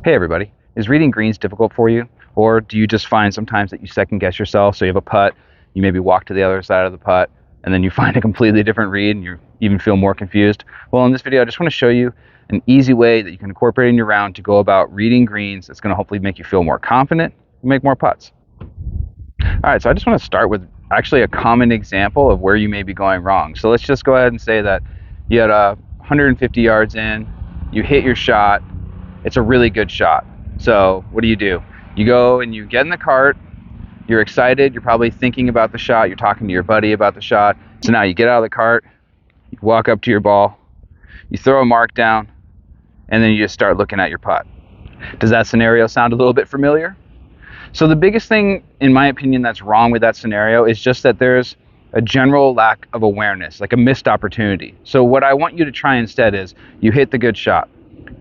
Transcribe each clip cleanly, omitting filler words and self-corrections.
Hey everybody, is reading greens difficult for you? Or do you just find sometimes that you second guess yourself? So you have a putt, you maybe walk to the other side of the putt, and then you find a completely different read and you even feel more confused? Well, in this video, I just want to show you an easy way that you can incorporate in your round to go about reading greens that's going to hopefully make you feel more confident and make more putts. All right, so I just want to start with actually a common example of where you may be going wrong. So let's just go ahead and say that you had 150 yards in, you hit your shot, it's a really good shot. So what do? You go and you get in the cart, you're excited, you're probably thinking about the shot, you're talking to your buddy about the shot. So now you get out of the cart, you walk up to your ball, you throw a mark down, and then you just start looking at your putt. Does that scenario sound a little bit familiar? So the biggest thing, in my opinion, that's wrong with that scenario is just that there's a general lack of awareness, like a missed opportunity. So what I want you to try instead is you hit the good shot,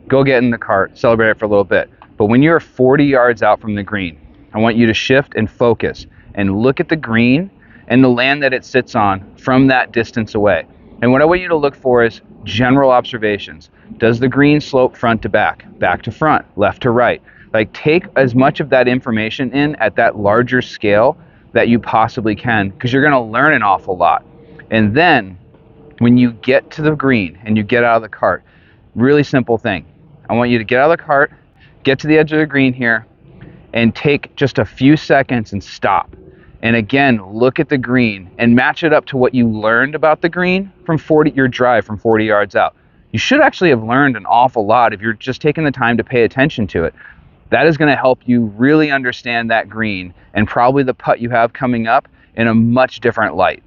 go get in the cart, celebrate it for a little bit. But when you're 40 yards out from the green, I want you to shift and focus and look at the green and the land that it sits on from that distance away. And what I want you to look for is general observations. Does the green slope front to back to front, left to right? Like, take as much of that information in at that larger scale that you possibly can, because you're going to learn an awful lot. And then when you get to the green and you get out of the cart, really simple thing. I want you to get out of the cart, get to the edge of the green here, and take just a few seconds and stop. And again, look at the green and match it up to what you learned about the green from your drive from 40 yards out. You should actually have learned an awful lot if you're just taking the time to pay attention to it. That is going to help you really understand that green and probably the putt you have coming up in a much different light.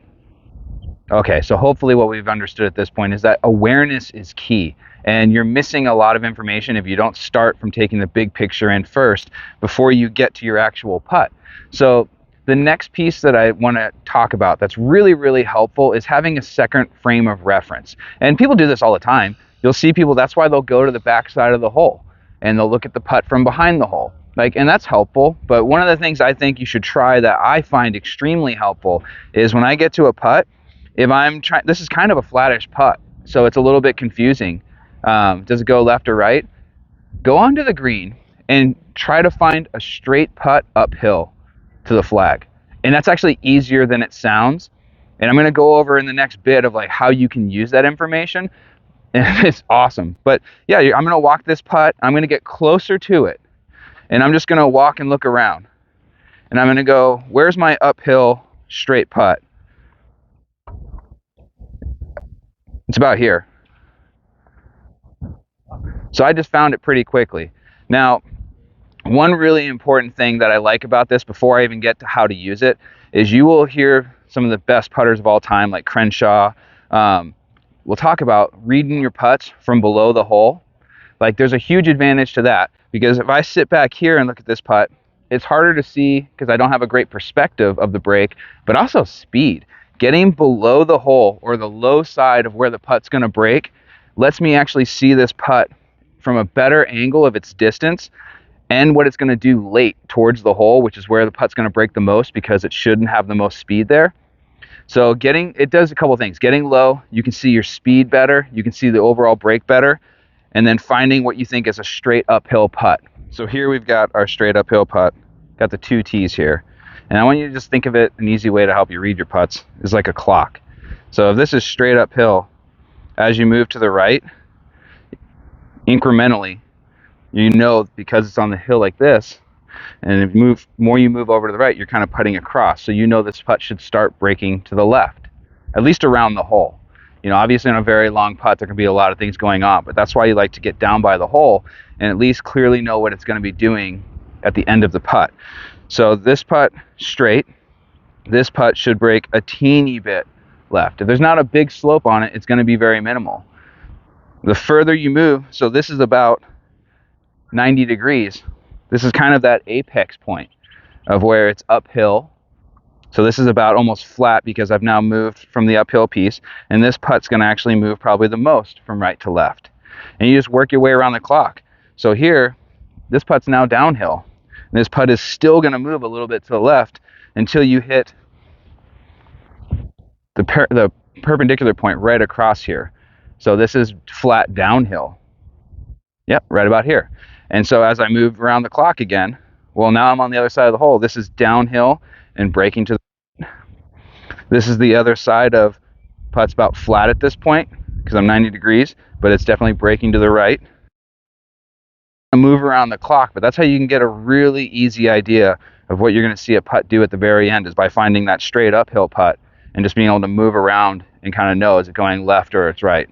Okay, so hopefully what we've understood at this point is that awareness is key, and you're missing a lot of information if you don't start from taking the big picture in first before you get to your actual putt. So the next piece that I want to talk about that's really, really helpful is having a second frame of reference. And people do this all the time. You'll see people, that's why they'll go to the back side of the hole and they'll look at the putt from behind the hole. And that's helpful, but one of the things I think you should try that I find extremely helpful is when I get to a putt, if I'm trying, this is kind of a flattish putt, so it's a little bit confusing. Does it go left or right? Go onto the green and try to find a straight putt uphill to the flag. And that's actually easier than it sounds. And I'm going to go over in the next bit of like how you can use that information. And it's awesome. But yeah, I'm going to walk this putt. I'm going to get closer to it. And I'm just going to walk and look around. And I'm going to go, where's my uphill straight putt? It's about here. So I just found it pretty quickly. Now, one really important thing that I like about this before I even get to how to use it is you will hear some of the best putters of all time, like Crenshaw. We'll talk about reading your putts from below the hole. Like, there's a huge advantage to that, because if I sit back here and look at this putt, it's harder to see because I don't have a great perspective of the break, but also speed. Getting below the hole or the low side of where the putt's going to break lets me actually see this putt from a better angle of its distance and what it's going to do late towards the hole, which is where the putt's going to break the most because it shouldn't have the most speed there. So it does a couple things. Getting low, you can see your speed better, you can see the overall break better, and then finding what you think is a straight uphill putt. So here we've got our straight uphill putt, got the two tees here. And I want you to just think of it, an easy way to help you read your putts is like a clock. So if this is straight uphill, as you move to the right, incrementally, you know, because it's on the hill like this, and if more you move over to the right, you're kind of putting across. So you know this putt should start breaking to the left, at least around the hole. You know, obviously on a very long putt, there can be a lot of things going on, but that's why you like to get down by the hole and at least clearly know what it's going to be doing at the end of the putt. So this putt straight, this putt should break a teeny bit left. If there's not a big slope on it, it's going to be very minimal. The further you move, so this is about 90 degrees. This is kind of that apex point of where it's uphill. So this is about almost flat because I've now moved from the uphill piece, and this putt's going to actually move probably the most from right to left. And you just work your way around the clock. So here, this putt's now downhill. And this putt is still going to move a little bit to the left until you hit the perpendicular point right across here. So this is flat downhill. Yep, right about here. And so as I move around the clock again, well, now I'm on the other side of the hole. This is downhill and breaking to the, this is the other side of putt's about flat at this point because I'm 90 degrees, but it's definitely breaking to the right. I move around the clock, but that's how you can get a really easy idea of what you're going to see a putt do at the very end, is by finding that straight uphill putt and just being able to move around and kind of know, is it going left or it's right.